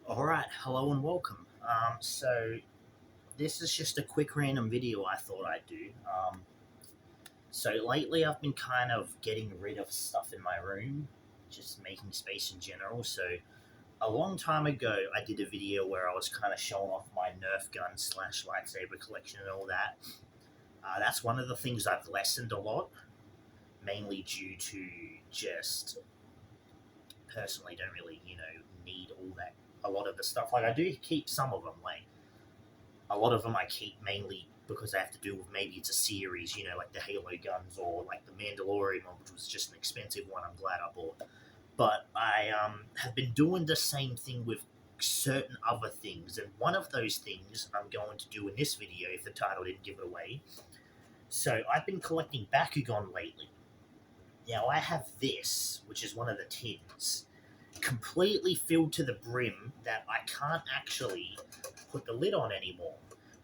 All right, hello and welcome. So this is just a quick random video I thought I'd do. So lately I've been kind of getting rid of stuff in my room, just making space in general. So a long time ago I did a video where I was kind of showing off my Nerf gun slash lightsaber collection and all that. That's one of the things I've lessened a lot, mainly due to just personally don't really need all that a lot of the stuff. Like I do keep some of them, like a lot of them I keep mainly because I have to do with maybe it's a series, like the Halo guns or like the Mandalorian one, which was just an expensive one. I'm glad I bought. But I have been doing the same thing with certain other things, and one of those things I'm going to do in this video, if the title didn't give it away. So I've been collecting Bakugan lately. Now I have this, which is one of the tins, completely filled to the brim that I can't actually put the lid on anymore.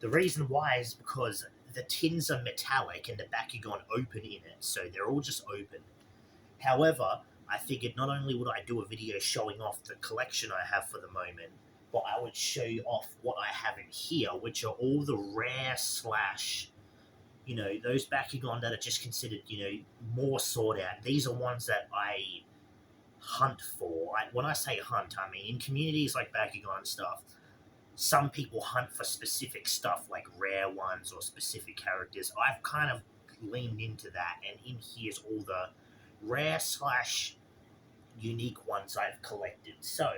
The reason why is because the tins are metallic and the Bakugan open in it, so they're all just open. However, I figured not only would I do a video showing off the collection I have for the moment, but I would show you off what I have in here, which are all the rare slash, those Bakugan that are just considered, more sought out. These are ones that I hunt for. When I say hunt, I mean in communities like Bakugan and stuff, some people hunt for specific stuff like rare ones or specific characters. I've kind of leaned into that, and in here's all the rare slash unique ones I've collected. So,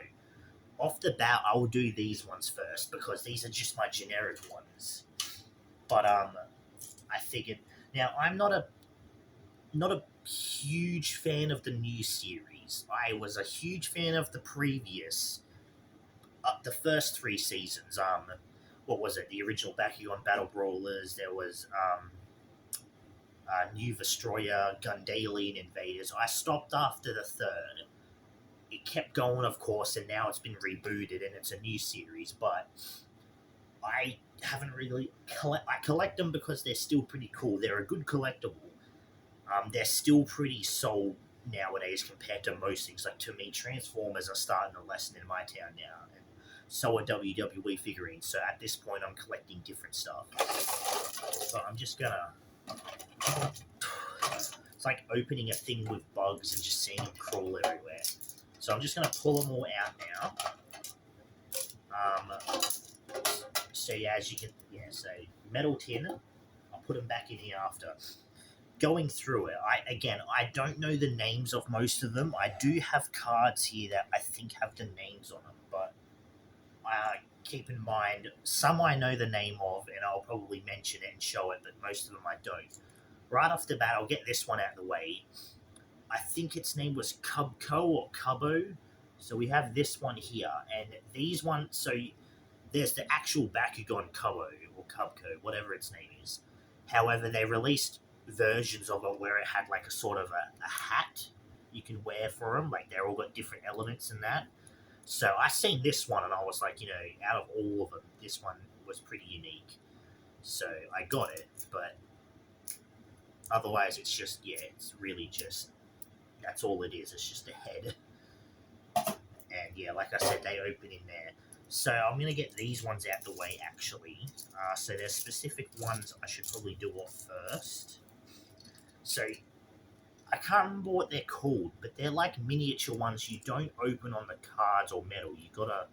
off the bat, I will do these ones first because these are just my generic ones. But I figured now I'm not a huge fan of the new series. I was a huge fan of the previous, the first three seasons. What was it? The original Bakugan Battle Brawlers. There was New Destroyer, Gundalian Invaders. I stopped after the third. It kept going, of course, and now it's been rebooted and it's a new series. But I haven't really I collect them because they're still pretty cool. They're a good collectible. They're still pretty sold nowadays compared to most things. Like to me, Transformers are starting to lessen in my town now, and so are WWE figurines. So at this point, I'm collecting different stuff. So I'm just gonna. It's like opening a thing with bugs and just seeing them crawl everywhere. So I'm just gonna pull them all out now. So yeah, as you can, so metal tin. I'll put them back in here after. Going through it, I don't know the names of most of them. I do have cards here that I think have the names on them, but keep in mind some I know the name of, and I'll probably mention it and show it, but most of them I don't. Right off the bat, I'll get this one out of the way. I think its name was Cubco or Cubbo. So we have this one here, and these ones. So there's the actual Bakugan Cubbo or Cubco, whatever its name is. However, they released versions of it where it had like a sort of a hat you can wear for them. Like they're all got different elements in that. So I seen this one and I was like, out of all of them, this one was pretty unique. So I got it, but otherwise it's just, it's really just, that's all it is. It's just a head. And yeah, like I said, they open in there. So I'm going to get these ones out the way actually. So there's specific ones I should probably do off first. So I can't remember what they're called, but they're like miniature ones you don't open on the cards or metal. You gotta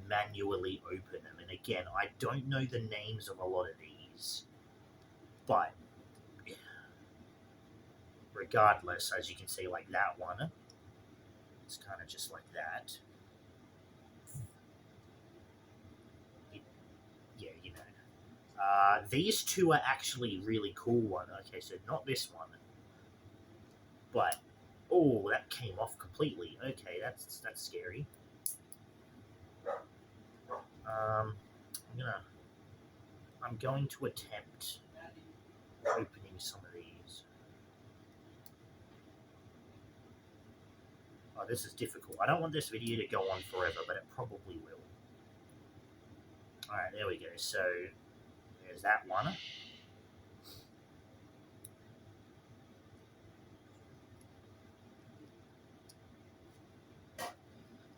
manually open them. And again, I don't know the names of a lot of these, but regardless, as you can see, like that one, it's kind of just like that. These two are actually really cool one. Okay, so not this one. But that came off completely. Okay, that's scary. I'm going to attempt opening some of these. Oh, this is difficult. I don't want this video to go on forever, but it probably will. Alright, there we go. So there's that one.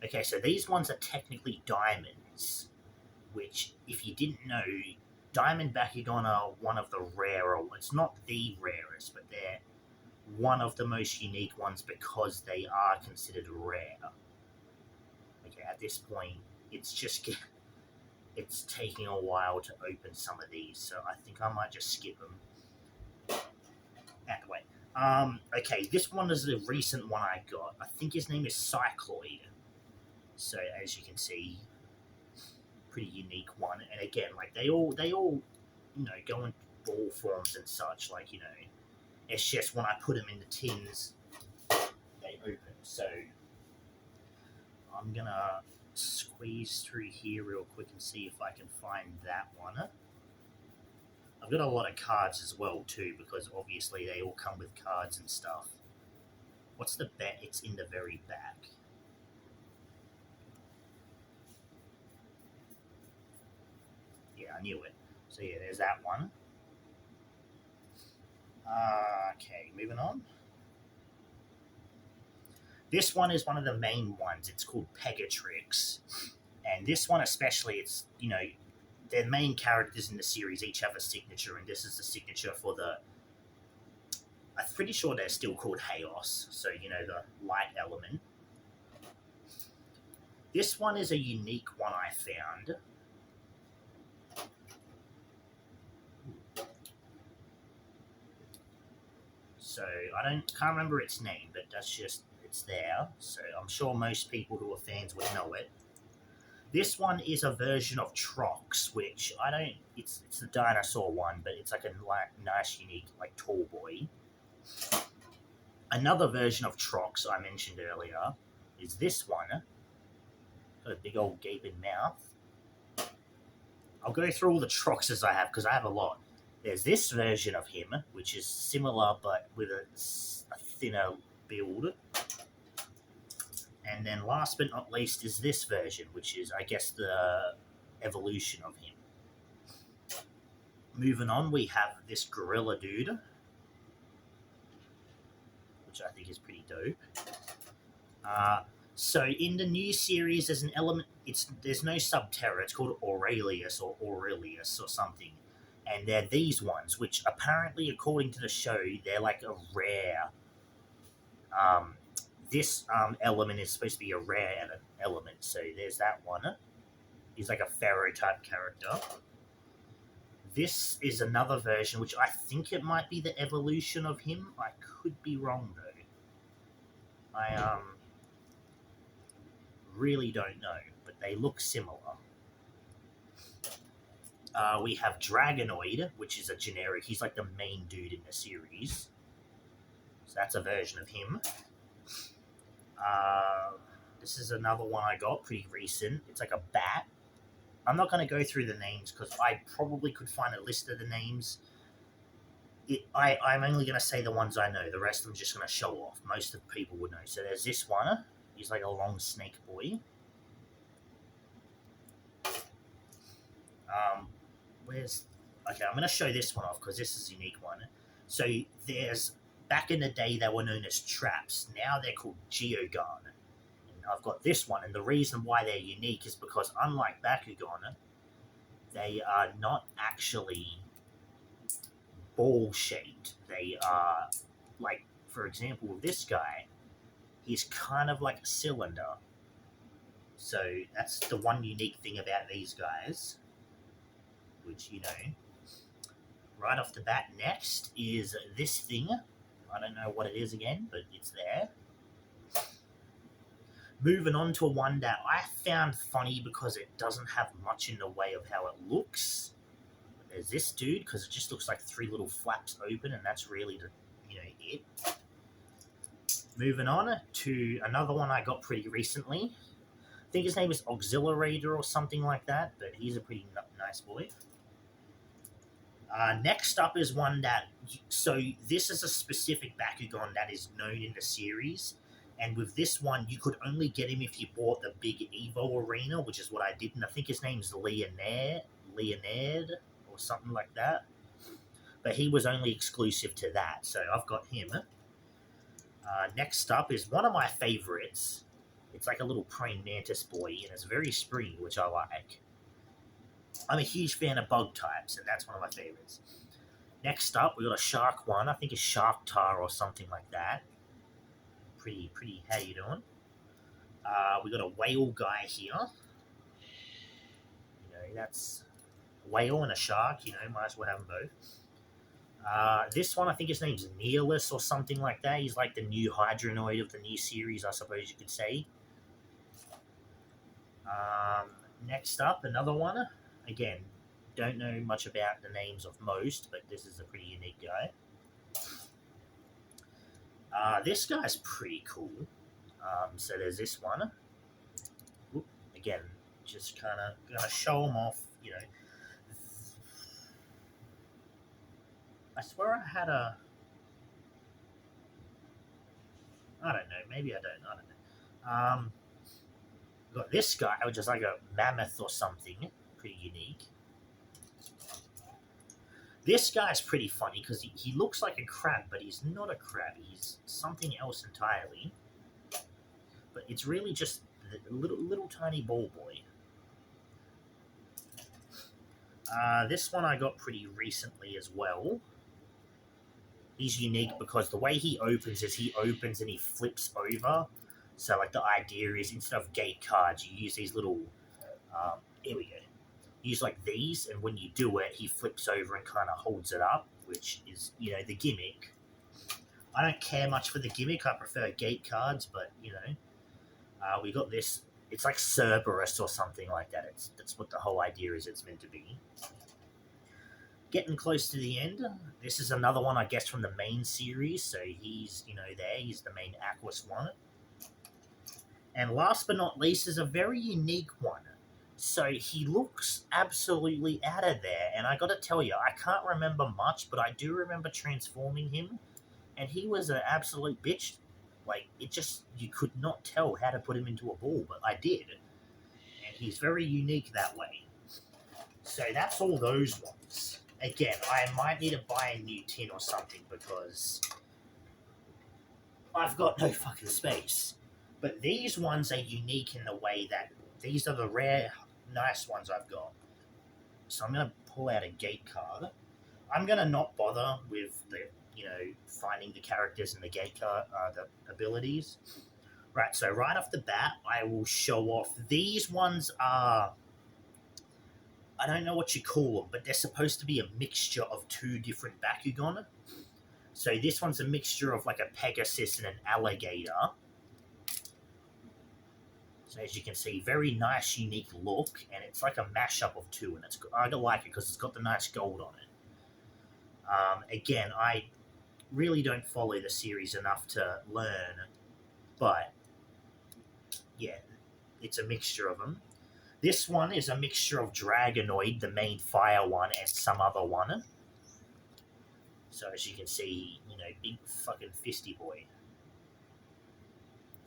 Okay, so these ones are technically diamonds, which, if you didn't know, Diamond Bakugan are one of the rarer ones. It's not the rarest, but they're one of the most unique ones because they are considered rare. Okay, at this point, it's taking a while to open some of these, so I think I might just skip them. Out the way. Okay, this one is the recent one I got. I think his name is Cycloid. So as you can see, pretty unique one. And again, like they all, go in ball forms and such. Like, it's just when I put them in the tins, they open. So I'm gonna squeeze through here real quick and see if I can find that one. I've got a lot of cards as well too, because obviously they all come with cards and stuff. What's the bet? It's in the very back. Yeah, I knew it. So yeah, there's that one. Okay, moving on. This one is one of the main ones. It's called Pegatrix. And this one especially, it's, their main characters in the series each have a signature, and this is the signature for the... I'm pretty sure they're still called Chaos, so, the light element. This one is a unique one I found. So I can't remember its name, but it's there. So I'm sure most people who are fans would know it. This one is a version of Trox, which it's the dinosaur one, but it's like a nice, unique, like, tall boy. Another version of Trox I mentioned earlier is this one. Got a big old gaping mouth. I'll go through all the Troxes I have, because I have a lot. There's this version of him, which is similar but with a thinner build. And then last but not least is this version, which is, I guess, the evolution of him. Moving on, we have this gorilla dude, which I think is pretty dope. So in the new series, there's an element. There's no Subterra. It's called Aurelius or Aurelius or something. And they're these ones, which apparently, according to the show, they're like a rare. This element is supposed to be a rare element, so there's that one. He's like a pharaoh type character. This is another version, which I think it might be the evolution of him. I could be wrong though. I really don't know, but they look similar. We have Dragonoid, which is a generic. He's like the main dude in the series. So that's a version of him. This is another one I got, pretty recent. It's like a bat. I'm not going to go through the names because I probably could find a list of the names. I'm only going to say the ones I know. The rest I'm just going to show off. Most of the people would know. So there's this one. He's like a long snake boy. Okay, I'm going to show this one off because this is a unique one. So back in the day, they were known as traps. Now they're called Geogun. And I've got this one, and the reason why they're unique is because, unlike Bakugan, they are not actually ball-shaped. They are, like, for example, with this guy, he's kind of like a cylinder. So that's the one unique thing about these guys. Which, right off the bat, next is this thing. I don't know what it is again, but it's there. Moving on to one that I found funny because it doesn't have much in the way of how it looks. There's this dude, because it just looks like 3 little flaps open, and that's really it. Moving on to another one I got pretty recently. I think his name is Auxiliator or something like that, but he's a pretty nice boy. Next up is one that... So this is a specific Bakugan that is known in the series. And with this one, you could only get him if you bought the big Evo Arena, which is what I did. And I think his name's Leonard or something like that. But he was only exclusive to that. So I've got him. Next up is one of my favorites. It's like a little praying mantis boy, and it's very springy, which I like. I'm a huge fan of bug types, and that's one of my favorites. Next up, we got a shark one. I think it's Shark Tar or something like that. Pretty. How you doing? We got a whale guy here. That's a whale and a shark. Might as well have them both. This one, I think his name's Neolus or something like that. He's like the new Hydronoid of the new series, I suppose you could say. Next up, another one. Again, don't know much about the names of most, but this is a pretty unique guy. This guy's pretty cool. So there's this one. Again, just kind of gonna show them off. I swear I had a. I don't know. Maybe I don't. I don't know. Got this guy, which is like a mammoth or something. Pretty unique. This guy's pretty funny because he looks like a crab, but he's not a crab. He's something else entirely. But it's really just a little tiny ball boy. This one I got pretty recently as well. He's unique because the way he opens is he opens and he flips over. So like the idea is instead of gate cards, you use these little. Here we go. Use like these, and when you do it, he flips over and kind of holds it up, which is the gimmick. I don't care much for the gimmick. I prefer gate cards, but we got this. It's like Cerberus or something like that. That's what the whole idea is. It's meant to be. Getting close to the end. This is another one, I guess, from the main series. So he's there. He's the main Aquas one. And last but not least is a very unique one. So he looks absolutely out of there. And I got to tell you, I can't remember much, but I do remember transforming him. And he was an absolute bitch. Like, you could not tell how to put him into a ball, but I did. And he's very unique that way. So that's all those ones. Again, I might need to buy a new tin or something because I've got no fucking space. But these ones are unique in the way that these are the rare, nice ones I've got. So I'm going to pull out a gate card. I'm going to not bother with the, finding the characters in the gate card, the abilities. Right, so right off the bat, I will show off. These ones are, I don't know what you call them, but they're supposed to be a mixture of two different Bakugan. So this one's a mixture of like a Pegasus and an alligator. So as you can see, very nice, unique look, and it's like a mashup of two, and I don't like it because it's got the nice gold on it. Again, I really don't follow the series enough to learn, but yeah, it's a mixture of them. This one is a mixture of Dragonoid, the main fire one, and some other one. So as you can see, big fucking fisty boy.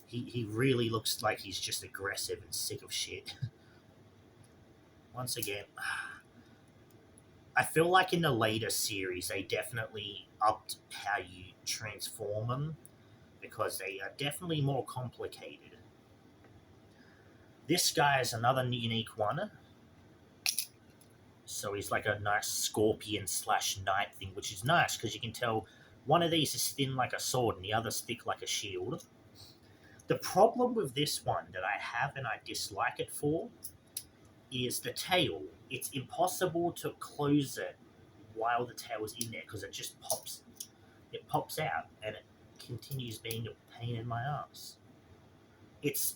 He really looks like he's just aggressive and sick of shit. Once again, I feel like in the later series, they definitely upped how you transform them because they are definitely more complicated. This guy is another unique one. So he's like a nice scorpion / knight thing, which is nice because you can tell one of these is thin like a sword and the other's thick like a shield. The problem with this one that I have and I dislike it for is the tail. It's impossible to close it while the tail is in there because it just pops. It pops out and it continues being a pain in my ass. It's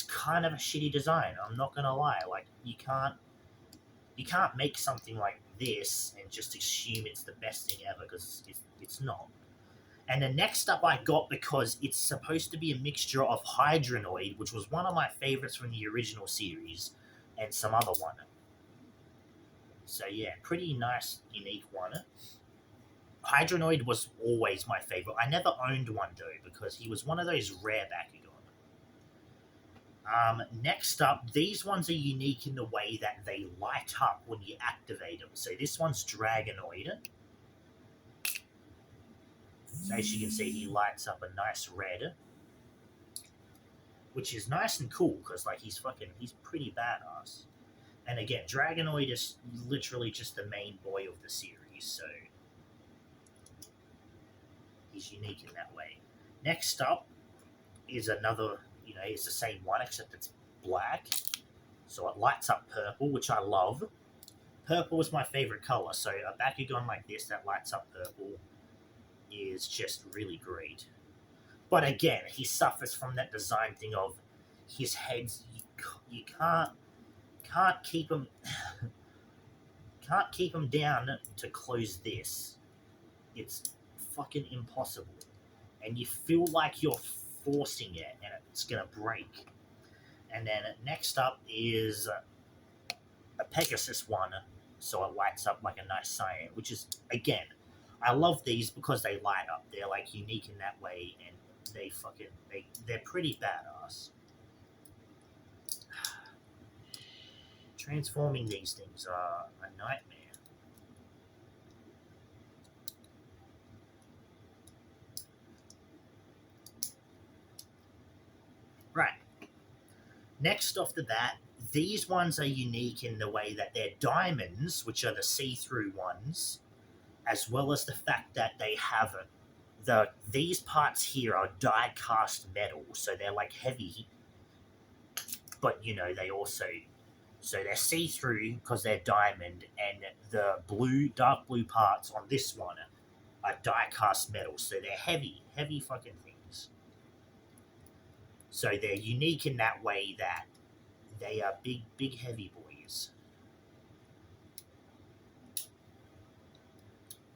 kind of a shitty design. I'm not gonna lie. Like you can't make something like this and just assume it's the best thing ever because it's not. And the next up I got because it's supposed to be a mixture of Hydronoid, which was one of my favorites from the original series, and some other one. So yeah, pretty nice, unique one. Hydronoid was always my favorite. I never owned one though because he was one of those rare Bakugan. Next up, these ones are unique in the way that they light up when you activate them. So this one's Dragonoid. So as you can see, he lights up a nice red. which is nice and cool because like he's pretty badass. And again, Dragonoid is literally just the main boy of the series, so he's unique in that way. Next up is another, it's the same one except it's black, so it lights up purple, which I love. Purple is my favorite color, so a Bakugan like this that lights up purple is just really great. But again, he suffers from that design thing of his heads. You can't keep him down to close this. It's fucking impossible, and you feel like you're forcing it, and it's gonna break. And then next up is a Pegasus one, so it lights up like a nice cyan, which is, again, I love these because they light up. They're like unique in that way, and they're pretty badass. Transforming these things are a nightmare. Right. Next off the bat, these ones are unique in the way that they're diamonds, which are the see-through ones, as well as the fact that they have these parts here are die-cast metal, so they're like heavy, but they also, so they're see-through because they're diamond, and the dark blue parts on this one are die-cast metal, so they're heavy fucking things. So they're unique in that way that they are big heavy boys.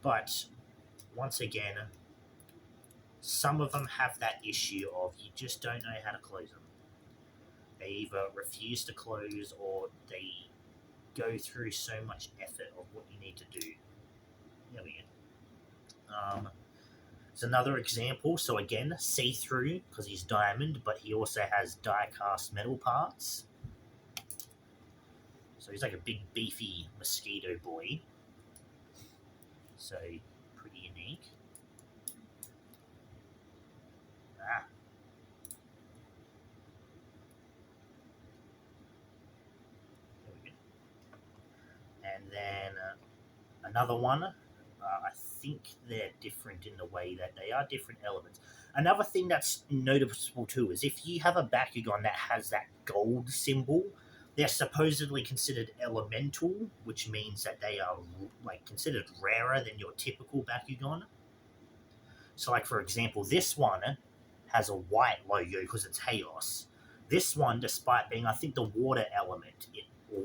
But once again, some of them have that issue of you just don't know how to close them. They either refuse to close or they go through so much effort of what you need to do. There we go. It's another example. So again, see-through because he's diamond, but he also has die-cast metal parts. So he's like a big beefy mosquito boy. So pretty unique. There we go. And then another one. I think they're different in the way that they are different elements. Another thing that's noticeable too is if you have a Bakugan that has that gold symbol, they're supposedly considered elemental, which means that they are like considered rarer than your typical Bakugan. So, like for example, this one has a white logo because it's Chaos. This one, despite being, I think, the water element, or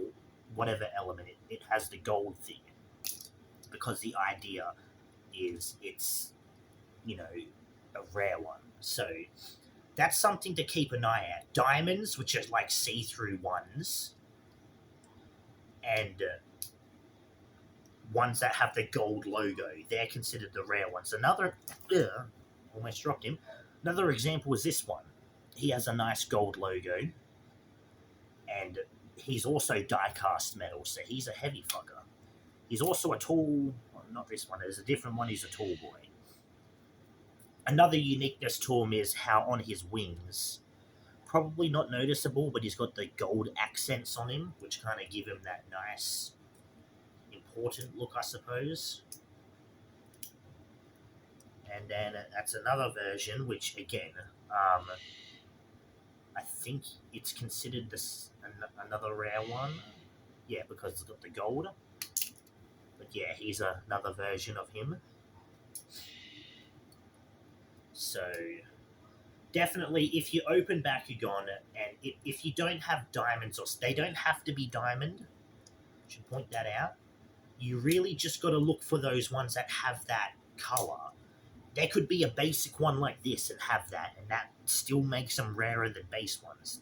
whatever element, it has the gold thing. Because the idea is it's, a rare one. So that's something to keep an eye at. Diamonds, which are like see-through ones, and ones that have the gold logo, they're considered the rare ones. Almost dropped him. Another example is this one. He has a nice gold logo, and he's also die-cast metal, so he's a heavy fucker. He's also a tall, not this one, there's a different one, he's a tall boy. Another uniqueness to him is how on his wings, probably not noticeable, but he's got the gold accents on him, which kind of give him that nice, important look, I suppose. And then that's another version, which again, I think it's considered another rare one. Yeah, because it's got the gold. But yeah, he's another version of him. So definitely, if you open Bakugan and if you don't have diamonds, or they don't have to be diamond, I should point that out. You really just got to look for those ones that have that color. There could be a basic one like this and have that, and that still makes them rarer than base ones.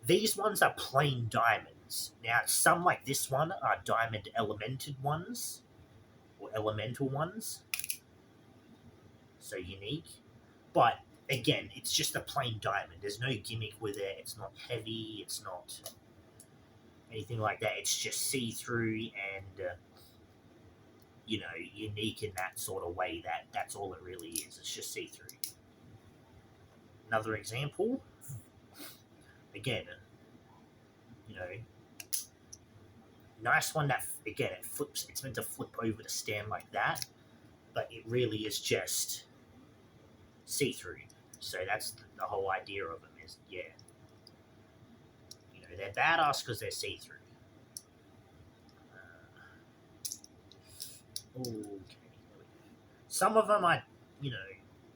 These ones are plain diamonds. Now, some like this one are diamond elemented ones, or elemental ones. So unique. But again, it's just a plain diamond. There's no gimmick with it. It's not heavy. It's not anything like that. It's just see-through and, unique in that sort of way. That's all it really is. It's just see-through. Another example again, nice one that, again, it flips. It's meant to flip over to stand like that, but it really is just see-through. So that's the whole idea of them is, yeah. They're badass because they're see-through. Okay. Some of them I,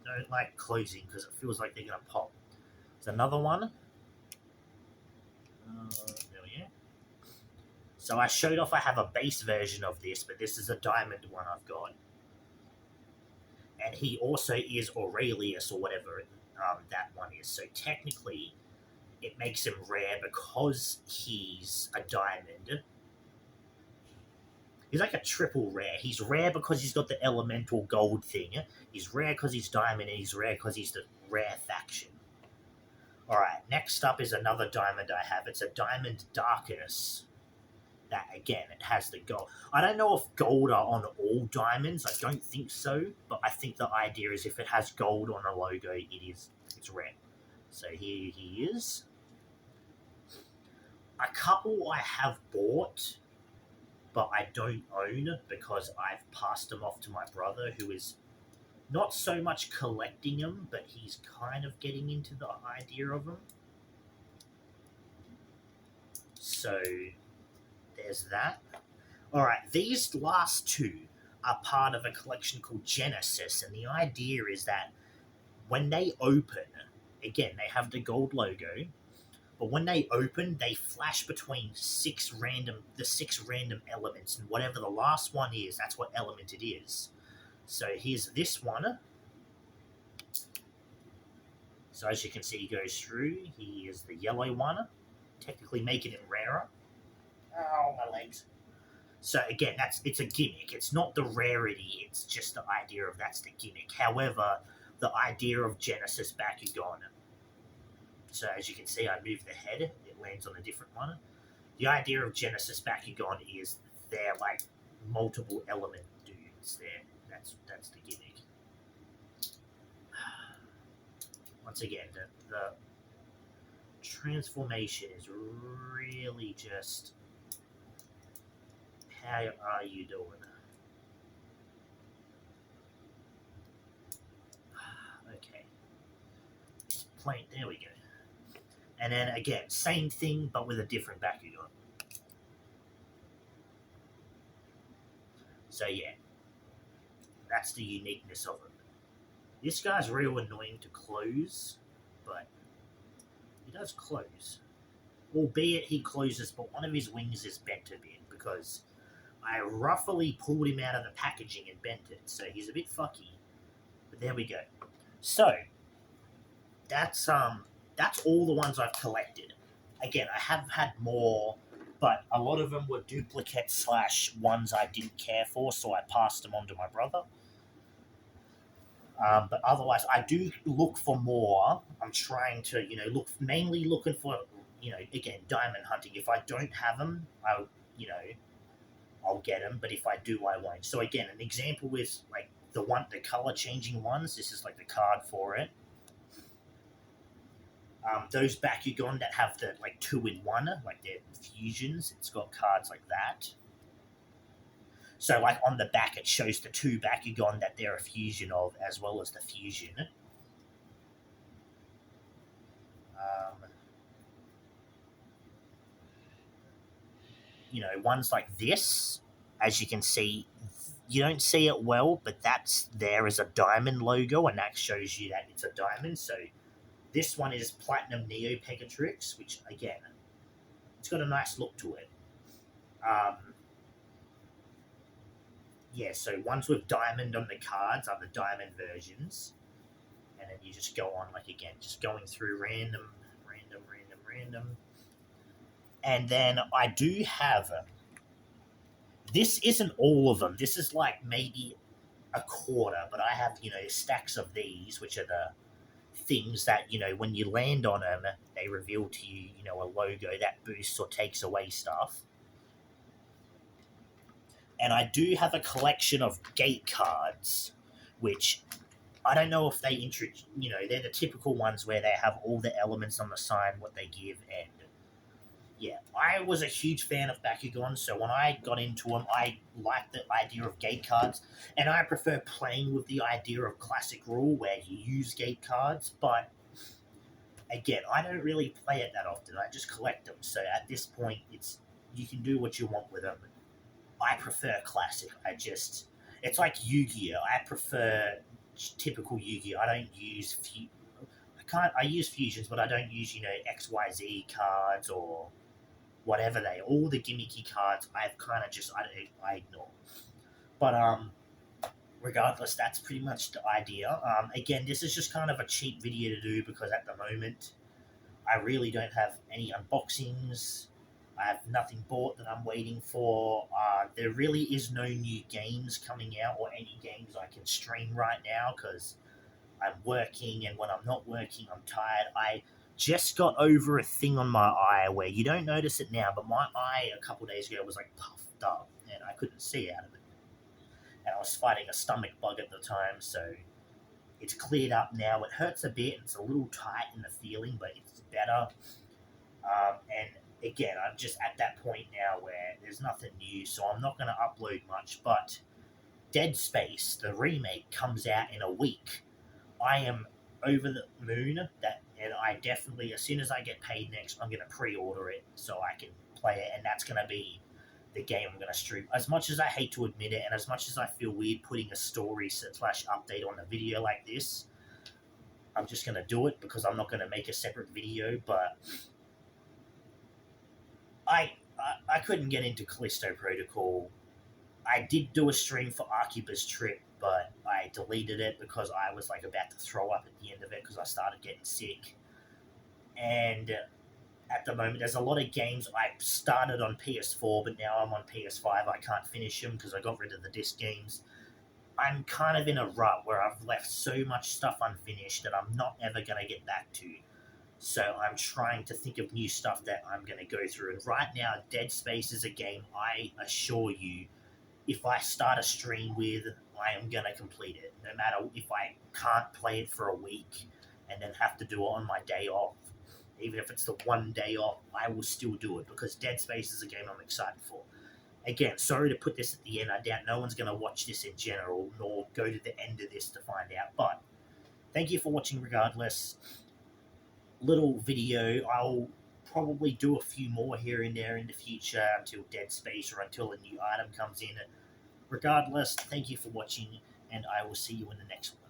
don't like closing because it feels like they're going to pop. There's another one. There we go. So I showed off I have a base version of this, but this is a diamond one I've got. And he also is Aurelius or whatever that one is. So technically, it makes him rare because he's a diamond. He's like a triple rare. He's rare because he's got the elemental gold thing. He's rare because he's diamond, and he's rare because he's the rare faction. Alright, next up is another diamond I have. It's a diamond darkness. That, again, it has the gold. I don't know if gold are on all diamonds. I don't think so. But I think the idea is if it has gold on a logo, it's rare. So here he is. A couple I have bought, but I don't own because I've passed them off to my brother, who is not so much collecting them, but he's kind of getting into the idea of them. So there's that. All right, these last two are part of a collection called Genesis, and the idea is that when they open, again, they have the gold logo, but when they open, they flash between the six random elements, and whatever the last one is, that's what element it is. So here's this one. So as you can see, he goes through. He is the yellow one, technically making it rarer. Oh, my legs. So again, it's a gimmick. It's not the rarity. It's just the idea of that's the gimmick. However, the idea of Genesis Bakugan. So as you can see, I move the head. It lands on a different one. The idea of Genesis Bakugan is they're like multiple element dudes. That's the gimmick. Once again, the transformation is really just how are you doing? Okay. It's plain. There we go. And then again, same thing, but with a different Bakugan. So yeah, that's the uniqueness of it. This guy's real annoying to close, but he does close. Albeit he closes, but one of his wings is bent a bit because I roughly pulled him out of the packaging and bent it, so he's a bit fucky. But there we go. So that's all the ones I've collected. Again, I have had more, but a lot of them were duplicates / ones I didn't care for, so I passed them on to my brother. But otherwise, I do look for more. I'm trying to, mainly looking for, again, diamond hunting. If I don't have them, I'll get them. But if I do, I won't. So again, an example is like the color changing ones. This is like the card for it. Those Bakugan that have the like 2-in-1, like they're fusions. It's got cards like that. So, like, on the back, it shows the two Bakugan that they're a fusion of, as well as the fusion. Ones like this, as you can see, you don't see it well, but that's there as a diamond logo, and that shows you that it's a diamond. So, this one is Platinum Neo Pegatrix, which, again, it's got a nice look to it. Yeah, so ones with diamond on the cards are the diamond versions. And then you just go on, like, again, just going through random. And then I do have... This isn't all of them. This is, like, maybe a quarter. But I have, stacks of these, which are the things that, when you land on them, they reveal to you, a logo that boosts or takes away stuff. And I do have a collection of gate cards, which I don't know if they introduce, they're the typical ones where they have all the elements on the sign, what they give, and yeah, I was a huge fan of Bakugan, so when I got into them, I liked the idea of gate cards, and I prefer playing with the idea of classic rule where you use gate cards, but again, I don't really play it that often. I just collect them, so at this point, you can do what you want with them. I prefer classic. It's like Yu-Gi-Oh. I prefer typical Yu-Gi-Oh. I don't use I use fusions, but I don't use XYZ cards or whatever all the gimmicky cards. I've kind of just I ignore. But regardless, that's pretty much the idea. Again, this is just kind of a cheap video to do because at the moment I really don't have any unboxings. I have nothing bought that I'm waiting for. There really is no new games coming out or any games I can stream right now because I'm working, and when I'm not working, I'm tired. I just got over a thing on my eye where you don't notice it now, but my eye a couple days ago was like puffed up and I couldn't see out of it. And I was fighting a stomach bug at the time, so it's cleared up now. It hurts a bit, it's a little tight in the feeling, but it's better. And again, I'm just at that point now where there's nothing new, so I'm not going to upload much. But Dead Space, the remake, comes out in a week. I am over the moon and I definitely, as soon as I get paid next, I'm going to pre-order it so I can play it, and that's going to be the game I'm going to stream. As much as I hate to admit it, and as much as I feel weird putting a story / update on a video like this, I'm just going to do it because I'm not going to make a separate video. But I couldn't get into Callisto Protocol. I did do a stream for Arcubus Trip, but I deleted it because I was like about to throw up at the end of it because I started getting sick. And at the moment, there's a lot of games I started on PS4, but now I'm on PS5. I can't finish them because I got rid of the disc games. I'm kind of in a rut where I've left so much stuff unfinished that I'm not ever going to get back to. So I'm trying to think of new stuff that I'm going to go through. And right now, Dead Space is a game I assure you, if I start a stream with, I am going to complete it. No matter if I can't play it for a week and then have to do it on my day off. Even if it's the one day off, I will still do it because Dead Space is a game I'm excited for. Again, sorry to put this at the end. I doubt no one's going to watch this in general, nor go to the end of this to find out. But thank you for watching regardless. Little video. I'll probably do a few more here and there in the future until Dead Space or until a new item comes in. Regardless, thank you for watching, and I will see you in the next one.